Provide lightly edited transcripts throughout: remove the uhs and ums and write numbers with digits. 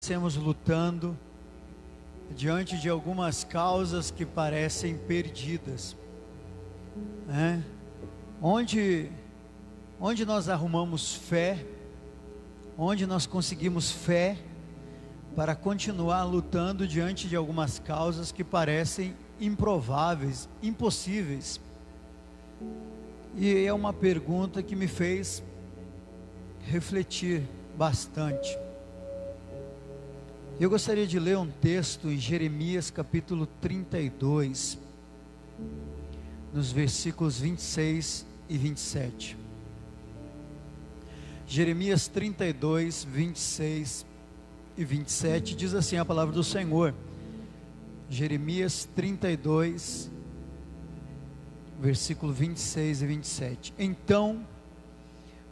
Estamos lutando diante de algumas causas que parecem perdidas, né? Onde nós arrumamos fé, onde nós conseguimos fé para continuar lutando diante de algumas causas que parecem improváveis, impossíveis. E é uma pergunta que me fez refletir bastante. Eu gostaria de ler um texto em Jeremias capítulo 32, nos versículos 26 e 27. Jeremias 32, 26 e 27, diz assim a palavra do Senhor. Jeremias 32, versículo 26 e 27. Então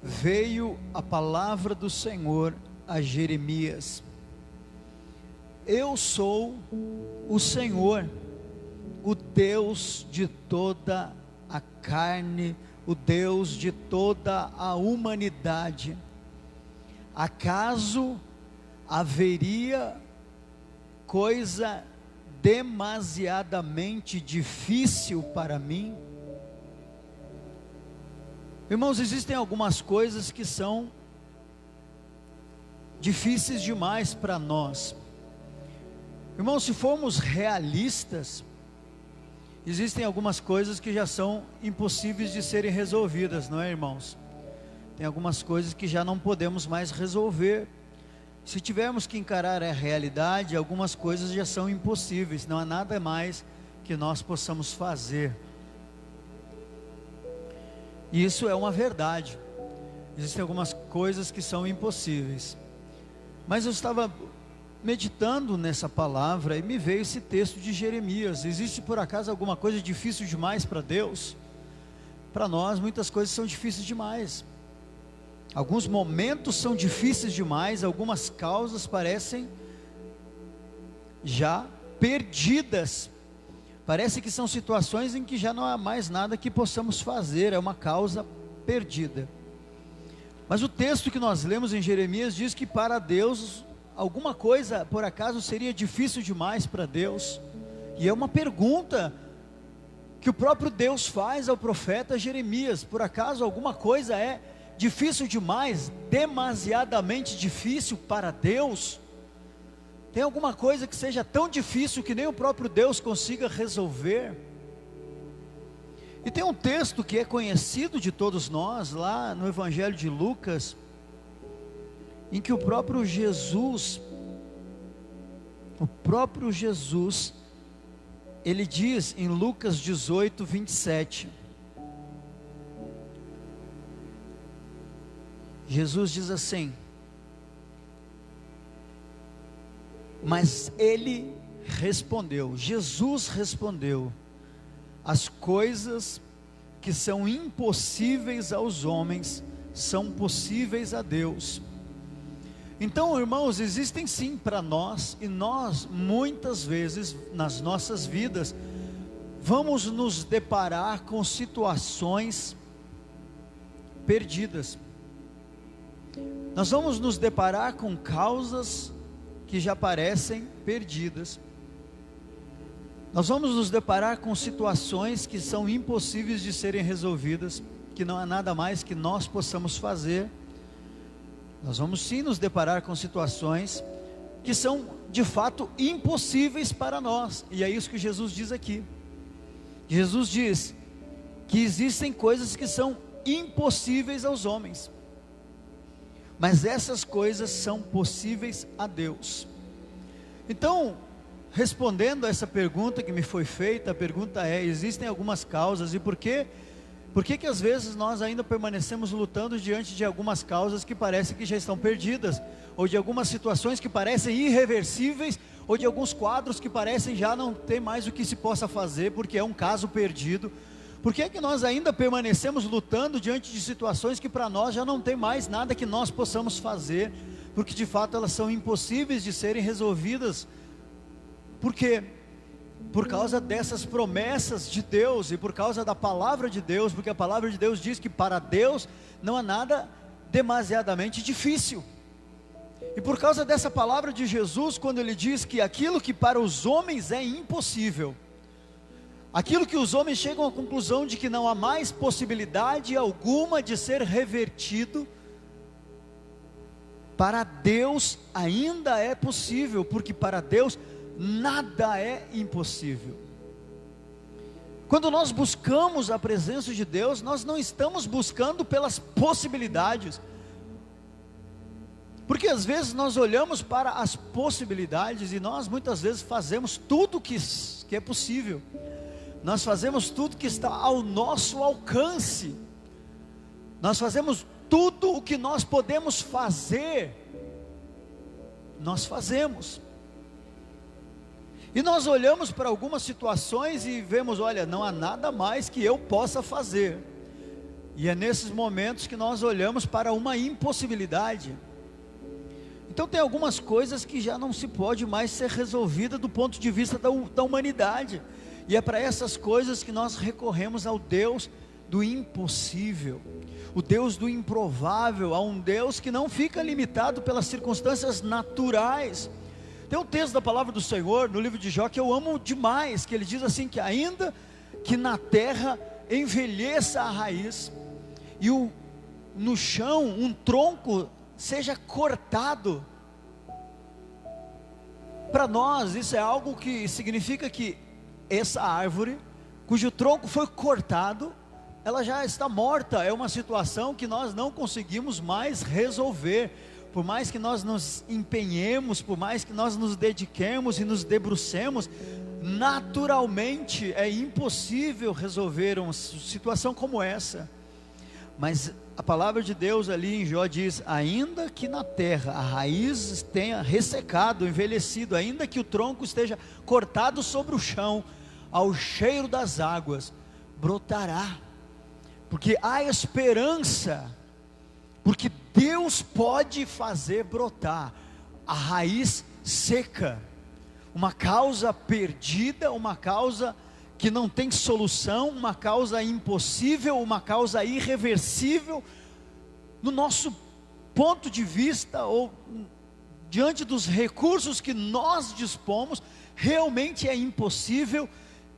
veio a palavra do Senhor a Jeremias: Eu sou o Senhor, o Deus de toda a carne, o Deus de toda a humanidade. Acaso haveria coisa demasiadamente difícil para mim? Irmãos, existem algumas coisas que são difíceis demais para nós. Irmãos, se formos realistas, existem algumas coisas que já são impossíveis de serem resolvidas, não é, irmãos? Tem algumas coisas que já não podemos mais resolver. Se tivermos que encarar a realidade, algumas coisas já são impossíveis, não há nada mais que nós possamos fazer. E isso é uma verdade. Existem algumas coisas que são impossíveis. Mas eu estava meditando nessa palavra e me veio esse texto de Jeremias. Existe por acaso alguma coisa difícil demais para Deus? Para nós muitas coisas são difíceis demais. Alguns momentos são difíceis demais, algumas causas parecem já perdidas. Parece que são situações em que já não há mais nada que possamos fazer, é uma causa perdida. Mas o texto que nós lemos em Jeremias diz que para Deus alguma coisa por acaso seria difícil demais para Deus. E é uma pergunta que o próprio Deus faz ao profeta Jeremias: por acaso alguma coisa é difícil demais, demasiadamente difícil para Deus? Tem alguma coisa que seja tão difícil que nem o próprio Deus consiga resolver? E tem um texto que é conhecido de todos nós, lá no Evangelho de Lucas, em que o próprio Jesus, ele diz em Lucas 18, 27, Jesus diz assim: mas ele respondeu, Jesus respondeu: as coisas que são impossíveis aos homens são possíveis a Deus. Então, irmãos, existem sim para nós, e nós muitas vezes nas nossas vidas vamos nos deparar com situações perdidas. Nós vamos nos deparar com causas que já parecem perdidas. Nós vamos nos deparar com situações que são impossíveis de serem resolvidas, que não há nada mais que nós possamos fazer. Nós vamos sim nos deparar com situações que são de fato impossíveis para nós, e é isso que Jesus diz aqui. Jesus diz que existem coisas que são impossíveis aos homens, mas essas coisas são possíveis a Deus. Então, respondendo a essa pergunta que me foi feita, a pergunta é: existem algumas causas, e por que às vezes nós ainda permanecemos lutando diante de algumas causas que parecem que já estão perdidas, ou de algumas situações que parecem irreversíveis, ou de alguns quadros que parecem já não ter mais o que se possa fazer, porque é um caso perdido? Por que é que nós ainda permanecemos lutando diante de situações que para nós já não tem mais nada que nós possamos fazer, porque de fato elas são impossíveis de serem resolvidas? Por quê? Por causa dessas promessas de Deus e por causa da palavra de Deus, porque a palavra de Deus diz que para Deus não há nada demasiadamente difícil. E por causa dessa palavra de Jesus, quando ele diz que aquilo que para os homens é impossível, aquilo que os homens chegam à conclusão de que não há mais possibilidade alguma de ser revertido, para Deus ainda é possível, porque para Deus nada é impossível. Quando nós buscamos a presença de Deus, nós não estamos buscando pelas possibilidades, porque às vezes nós olhamos para as possibilidades e nós muitas vezes fazemos tudo que é possível, nós fazemos tudo que está ao nosso alcance, nós fazemos tudo o que nós podemos fazer, nós fazemos. E nós olhamos para algumas situações e vemos, olha, não há nada mais que eu possa fazer. E é nesses momentos que nós olhamos para uma impossibilidade. Então tem algumas coisas que já não se pode mais ser resolvida do ponto de vista da humanidade. E é para essas coisas que nós recorremos ao Deus do impossível, o Deus do improvável, a um Deus que não fica limitado pelas circunstâncias naturais. Tem um texto da palavra do Senhor no livro de Jó que eu amo demais, que ele diz assim, que ainda que na terra envelheça a raiz, e no chão um tronco seja cortado, para nós isso é algo que significa que essa árvore, cujo tronco foi cortado, ela já está morta. É uma situação que nós não conseguimos mais resolver, por mais que nós nos empenhemos, por mais que nós nos dediquemos e nos debrucemos, naturalmente é impossível resolver uma situação como essa. Mas a palavra de Deus ali em Jó diz, ainda que na terra a raiz tenha ressecado, envelhecido, ainda que o tronco esteja cortado sobre o chão, ao cheiro das águas brotará, porque há esperança, porque Deus pode fazer brotar a raiz seca, uma causa perdida, uma causa que não tem solução, uma causa impossível, uma causa irreversível, no nosso ponto de vista, ou diante dos recursos que nós dispomos, realmente é impossível,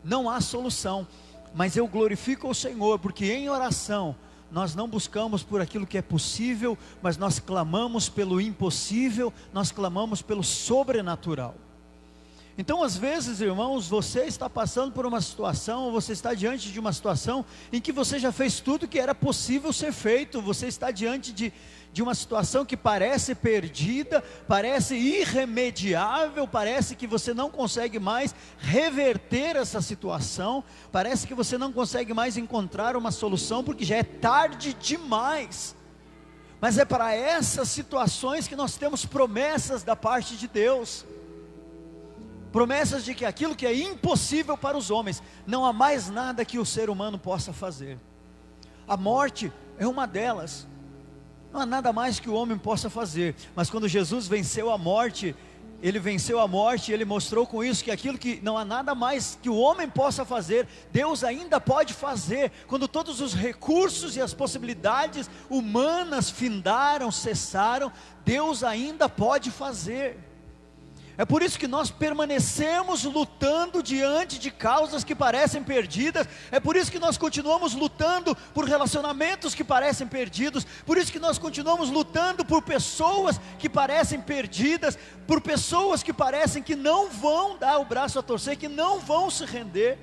não há solução. Mas eu glorifico o Senhor, porque em oração, nós não buscamos por aquilo que é possível, mas nós clamamos pelo impossível, nós clamamos pelo sobrenatural. Então às vezes, irmãos, você está passando por uma situação, ou você está diante de uma situação em que você já fez tudo que era possível ser feito, você está diante de uma situação que parece perdida, parece irremediável, parece que você não consegue mais reverter essa situação, parece que você não consegue mais encontrar uma solução, porque já é tarde demais. Mas é para essas situações que nós temos promessas da parte de Deus, promessas de que aquilo que é impossível para os homens, não há mais nada que o ser humano possa fazer. A morte é uma delas, não há nada mais que o homem possa fazer. Mas quando Jesus venceu a morte, ele venceu a morte, ele mostrou com isso que aquilo que não há nada mais que o homem possa fazer, Deus ainda pode fazer. Quando todos os recursos e as possibilidades humanas findaram, cessaram, Deus ainda pode fazer. É por isso que nós permanecemos lutando diante de causas que parecem perdidas, é por isso que nós continuamos lutando por relacionamentos que parecem perdidos, por isso que nós continuamos lutando por pessoas que parecem perdidas, por pessoas que parecem que não vão dar o braço a torcer, que não vão se render,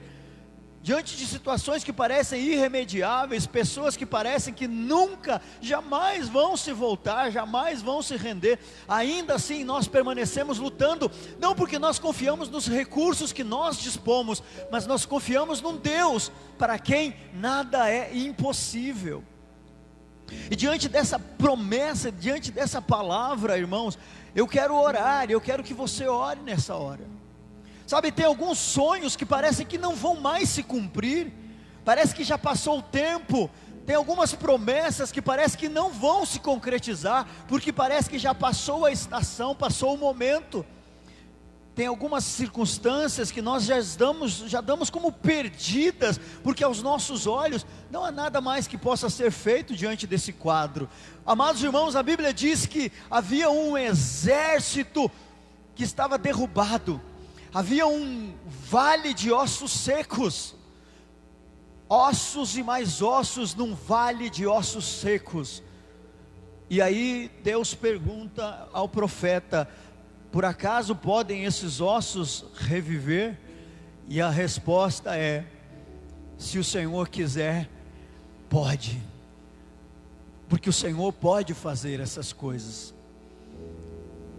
diante de situações que parecem irremediáveis, pessoas que parecem que nunca, jamais vão se voltar, jamais vão se render. Ainda assim nós permanecemos lutando, não porque nós confiamos nos recursos que nós dispomos, mas nós confiamos num Deus para quem nada é impossível. E diante dessa promessa, diante dessa palavra, irmãos, eu quero orar, eu quero que você ore nessa hora. Sabe, tem alguns sonhos que parecem que não vão mais se cumprir, parece que já passou o tempo. Tem algumas promessas que parece que não vão se concretizar, porque parece que já passou a estação, passou o momento. Tem algumas circunstâncias que nós já damos como perdidas, porque aos nossos olhos não há nada mais que possa ser feito diante desse quadro. Amados irmãos, a Bíblia diz que havia um exército que estava derrubado, havia um vale de ossos secos, ossos e mais ossos num vale de ossos secos. E aí Deus pergunta ao profeta: por acaso podem esses ossos reviver? E a resposta é: se o Senhor quiser, pode, porque o Senhor pode fazer essas coisas.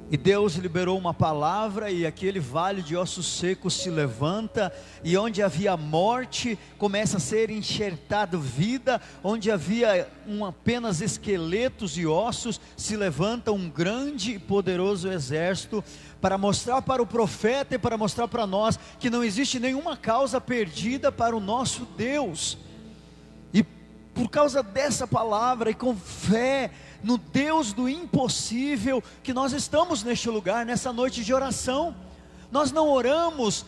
E Deus liberou uma palavra, e aquele vale de ossos secos se levanta, e onde havia morte, começa a ser enxertado vida, onde havia apenas esqueletos e ossos, se levanta um grande e poderoso exército, para mostrar para o profeta e para mostrar para nós, que não existe nenhuma causa perdida para o nosso Deus. E por causa dessa palavra, e com fé no Deus do impossível, que nós estamos neste lugar, nessa noite de oração. Nós não oramos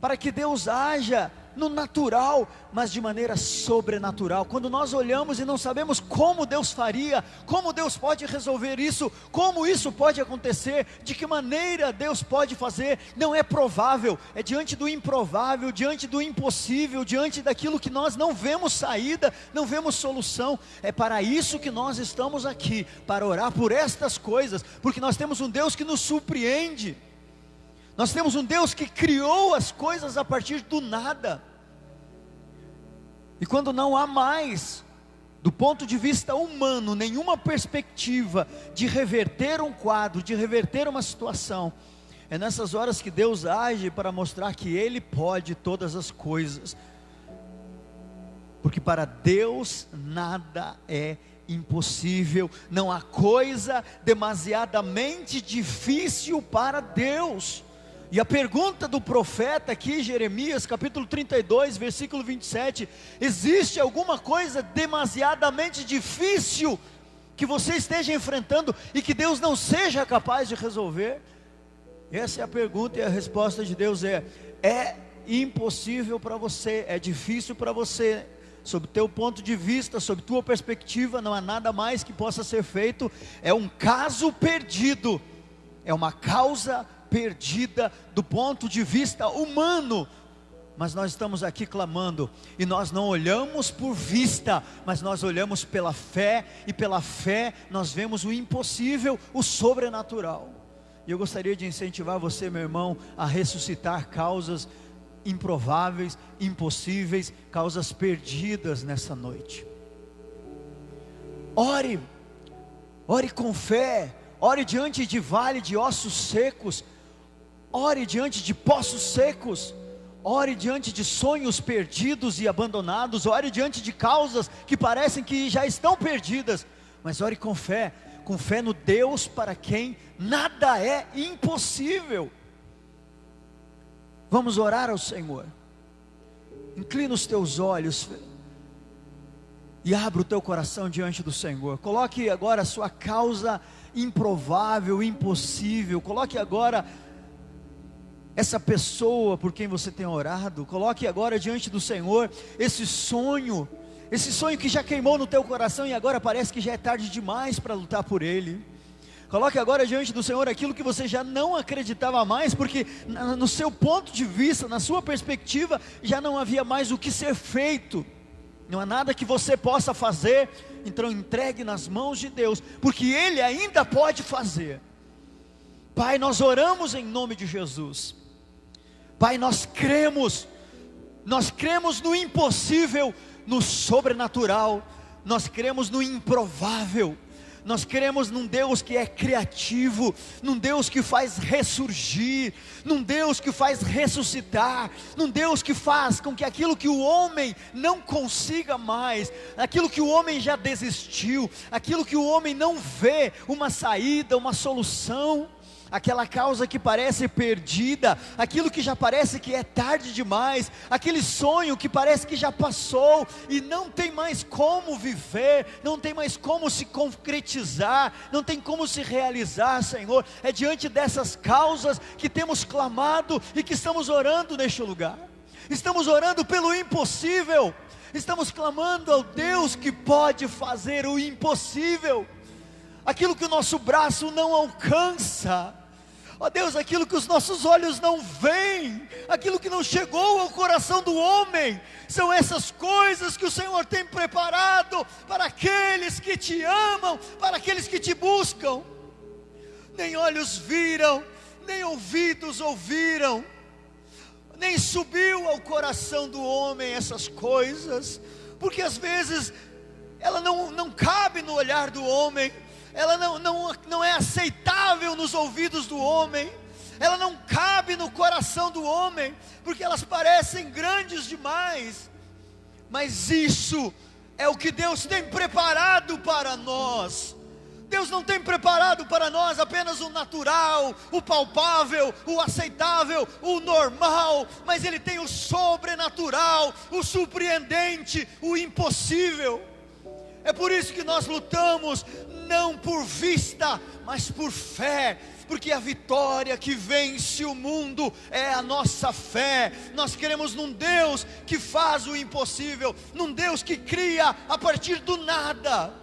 para que Deus haja no natural, mas de maneira sobrenatural. Quando nós olhamos e não sabemos como Deus faria, como Deus pode resolver isso, como isso pode acontecer, de que maneira Deus pode fazer, não é provável, é diante do improvável, diante do impossível, diante daquilo que nós não vemos saída, não vemos solução. É para isso que nós estamos aqui, para orar por estas coisas, porque nós temos um Deus que nos surpreende. Nós temos um Deus que criou as coisas a partir do nada. E quando não há mais, do ponto de vista humano, nenhuma perspectiva de reverter um quadro, de reverter uma situação, é nessas horas que Deus age para mostrar que Ele pode todas as coisas. Porque para Deus nada é impossível, não há coisa demasiadamente difícil para Deus. E a pergunta do profeta aqui, Jeremias capítulo 32, versículo 27, existe alguma coisa demasiadamente difícil que você esteja enfrentando e que Deus não seja capaz de resolver? Essa é a pergunta, e a resposta de Deus é impossível para você, é difícil para você. Sob o teu ponto de vista, sob tua perspectiva, não há nada mais que possa ser feito. É um caso perdido, é uma causa perdida do ponto de vista humano, mas nós estamos aqui clamando, e nós não olhamos por vista, mas nós olhamos pela fé, e pela fé nós vemos o impossível, o sobrenatural. E eu gostaria de incentivar você, meu irmão, a ressuscitar causas improváveis, impossíveis, causas perdidas nessa noite. Ore com fé, ore diante de vale de ossos secos, ore diante de poços secos, ore diante de sonhos perdidos e abandonados, ore diante de causas que parecem que já estão perdidas, mas ore com fé no Deus para quem nada é impossível. Vamos orar ao Senhor. Inclina os teus olhos e abra o teu coração diante do Senhor. Coloque agora a sua causa improvável, impossível. Coloque agora essa pessoa por quem você tem orado. Coloque agora diante do Senhor esse sonho que já queimou no teu coração e agora parece que já é tarde demais para lutar por ele. Coloque agora diante do Senhor aquilo que você já não acreditava mais, porque no seu ponto de vista, na sua perspectiva, já não havia mais o que ser feito. Não há nada que você possa fazer. Então entregue nas mãos de Deus, porque Ele ainda pode fazer. Pai, nós oramos em nome de Jesus. Pai, nós cremos no impossível, no sobrenatural, nós cremos no improvável, nós cremos num Deus que é criativo, num Deus que faz ressurgir, num Deus que faz ressuscitar, num Deus que faz com que aquilo que o homem não consiga mais, aquilo que o homem já desistiu, aquilo que o homem não vê uma saída, uma solução, aquela causa que parece perdida, aquilo que já parece que é tarde demais, aquele sonho que parece que já passou e não tem mais como viver, não tem mais como se concretizar, não tem como se realizar, Senhor. É diante dessas causas que temos clamado e que estamos orando neste lugar. Estamos orando pelo impossível, estamos clamando ao Deus que pode fazer o impossível, aquilo que o nosso braço não alcança, ó Deus, aquilo que os nossos olhos não veem, aquilo que não chegou ao coração do homem, são essas coisas que o Senhor tem preparado para aqueles que te amam, para aqueles que te buscam. Nem olhos viram, nem ouvidos ouviram, nem subiu ao coração do homem essas coisas, porque às vezes ela não cabe no olhar do homem, ela não é aceitável nos ouvidos do homem, ela não cabe no coração do homem, porque elas parecem grandes demais, mas isso é o que Deus tem preparado para nós. Deus não tem preparado para nós apenas o natural, o palpável, o aceitável, o normal, mas Ele tem o sobrenatural, o surpreendente, o impossível. É por isso que nós lutamos, não por vista, mas por fé, porque a vitória que vence o mundo é a nossa fé. Nós queremos num Deus que faz o impossível, num Deus que cria a partir do nada,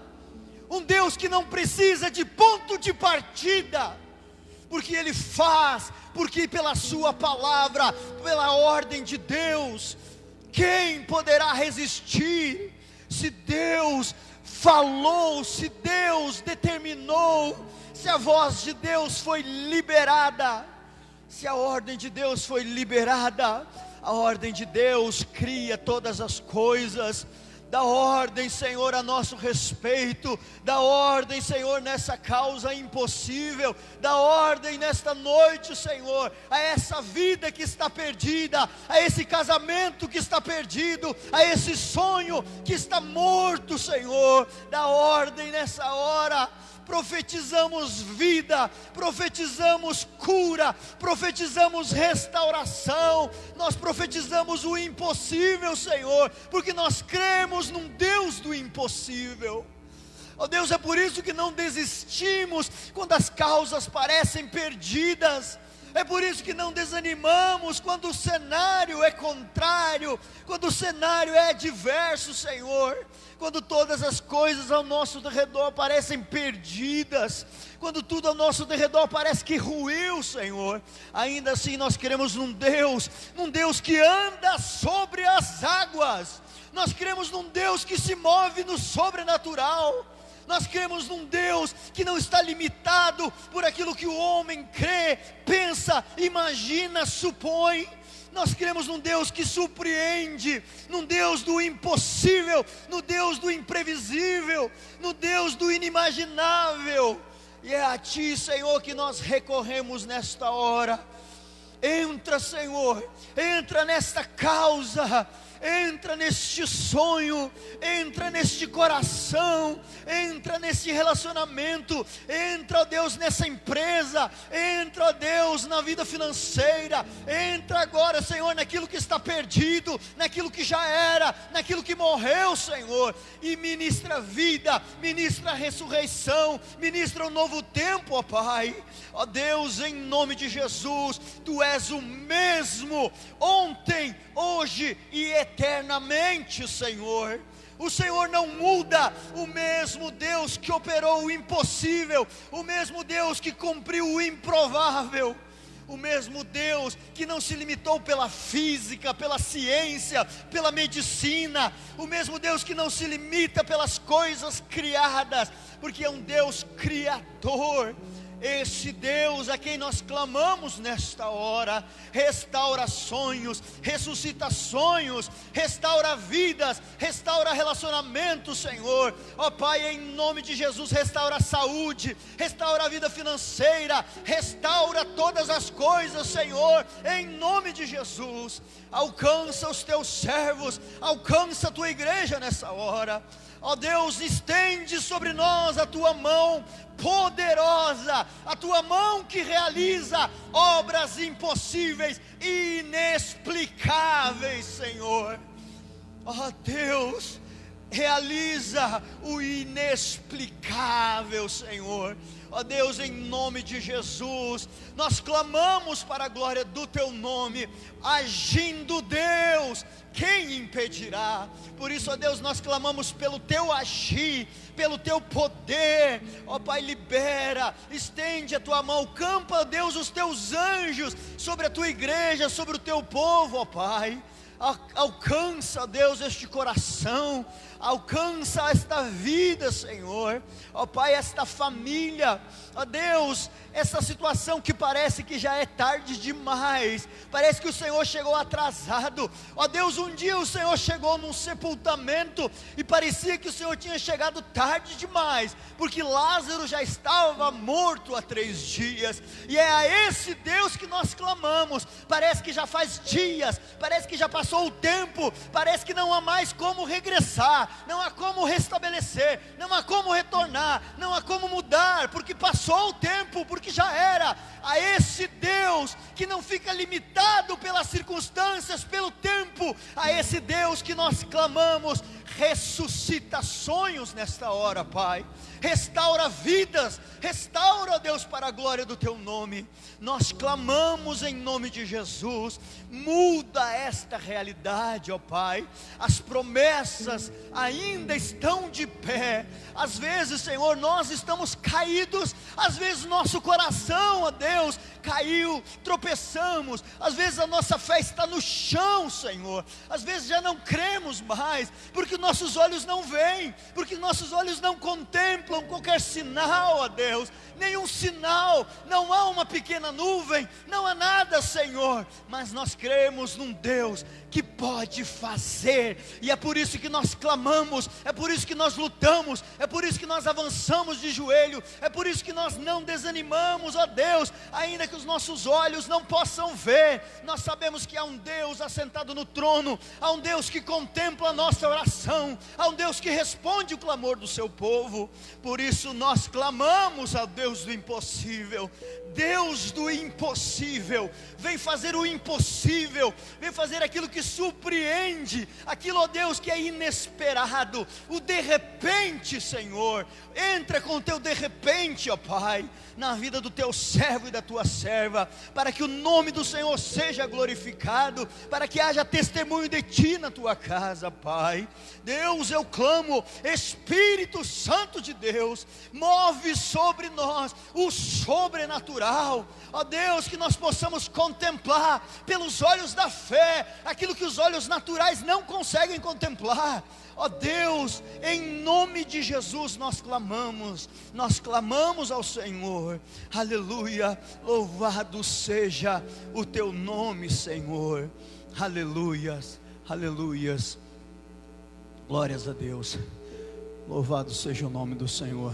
um Deus que não precisa de ponto de partida, porque Ele faz, porque pela sua palavra, pela ordem de Deus, quem poderá resistir? Se Deus falou, se Deus determinou, se a voz de Deus foi liberada, se a ordem de Deus foi liberada, a ordem de Deus cria todas as coisas. Dá ordem, Senhor, a nosso respeito, dá ordem, Senhor, nessa causa impossível, dá ordem nesta noite, Senhor, a essa vida que está perdida, a esse casamento que está perdido, a esse sonho que está morto, Senhor, dá ordem nessa hora. Profetizamos vida, profetizamos cura, profetizamos restauração, nós profetizamos o impossível, Senhor, porque nós cremos num Deus do impossível. Ó Deus, é por isso que não desistimos quando as causas parecem perdidas. É por isso que não desanimamos quando o cenário é contrário, quando o cenário é adverso, Senhor, quando todas as coisas ao nosso redor parecem perdidas, quando tudo ao nosso redor parece que ruiu, Senhor, ainda assim nós queremos num Deus que anda sobre as águas, nós queremos num Deus que se move no sobrenatural. Nós cremos num Deus que não está limitado por aquilo que o homem crê, pensa, imagina, supõe. Nós cremos num Deus que surpreende, num Deus do impossível, no Deus do imprevisível, no Deus do inimaginável. E é a Ti, Senhor, que nós recorremos nesta hora. Entra, Senhor, entra nesta causa, entra neste sonho, entra neste coração, entra nesse relacionamento, entra, ó Deus, nessa empresa, entra, ó Deus, na vida financeira, entra agora, Senhor, naquilo que está perdido, naquilo que já era, naquilo que morreu, Senhor, e ministra vida, ministra ressurreição, ministra um novo tempo, ó Pai. Ó Deus, em nome de Jesus, Tu és o mesmo, ontem, hoje e eternamente, Senhor. O Senhor não muda, o mesmo Deus que operou o impossível, o mesmo Deus que cumpriu o improvável, o mesmo Deus que não se limitou pela física, pela ciência, pela medicina, o mesmo Deus que não se limita pelas coisas criadas, porque é um Deus criador. Esse Deus a quem nós clamamos nesta hora, restaura sonhos, ressuscita sonhos, restaura vidas, restaura relacionamentos, Senhor. Ó Pai, em nome de Jesus, restaura a saúde, restaura a vida financeira, restaura todas as coisas, Senhor, em nome de Jesus. Alcança os Teus servos, alcança a Tua igreja nessa hora. Ó Deus, estende sobre nós a tua mão poderosa, a tua mão que realiza obras impossíveis, inexplicáveis, Senhor. Ó Deus, realiza o inexplicável, Senhor. Ó Deus, em nome de Jesus, nós clamamos para a glória do teu nome. Agindo Deus, quem impedirá? Por isso, ó Deus, nós clamamos pelo teu agir, pelo teu poder. Ó Pai, libera, estende a tua mão, campa, ó Deus, os teus anjos sobre a tua igreja, sobre o teu povo, ó Pai. Alcança, Deus, este coração, alcança esta vida, Senhor. Ó Pai, esta família, ó Deus, essa situação que parece que já é tarde demais, parece que o Senhor chegou atrasado. Ó Deus, um dia o Senhor chegou num sepultamento e parecia que o Senhor tinha chegado tarde demais, porque Lázaro já estava morto há 3 dias, e é a esse Deus que nós clamamos. Parece que já faz dias, parece que já passou o tempo, parece que não há mais como regressar, não há como restabelecer, não há como retornar, não há como mudar, porque passou o tempo, porque já era. A esse Deus que não fica limitado pelas circunstâncias, pelo tempo, a esse Deus que nós clamamos, ressuscita sonhos nesta hora, Pai, restaura vidas, restaura, Deus, para a glória do teu nome. Nós clamamos em nome de Jesus, muda esta realidade, ó Pai. As promessas ainda estão de pé. Às vezes, Senhor, nós estamos caídos, às vezes nosso coração, ó Deus, caiu, tropeçamos, às vezes a nossa fé está no chão, Senhor, às vezes já não cremos mais, porque nossos olhos não veem, porque nossos olhos não contemplam qualquer sinal, ó Deus, nenhum sinal, não há uma pequena nuvem, não há nada, Senhor, mas nós cremos num Deus que pode fazer, e é por isso que nós clamamos, é por isso que nós lutamos, é por isso que nós avançamos de joelho, é por isso que nós não desanimamos, ó Deus, ainda que os nossos olhos não possam ver, nós sabemos que há um Deus assentado no trono, há um Deus que contempla a nossa oração, há um Deus que responde o clamor do seu povo. Por isso nós clamamos ao Deus do impossível. Deus do impossível, vem fazer o impossível, vem fazer aquilo que surpreende, aquilo, ó Deus, que é inesperado, o de repente, Senhor. Entra com o teu de repente, ó Pai, na vida do teu servo e da tua serva, para que o nome do Senhor seja glorificado, para que haja testemunho de ti na tua casa, Pai. Deus, eu clamo, Espírito Santo de Deus, move sobre nós o sobrenatural, ó Deus, que nós possamos contemplar pelos olhos da fé, aquilo que os olhos naturais não conseguem contemplar. Ó Deus, em nome de Jesus nós clamamos ao Senhor, aleluia, louvado seja o teu nome, Senhor, aleluias, aleluias, glórias a Deus, louvado seja o nome do Senhor.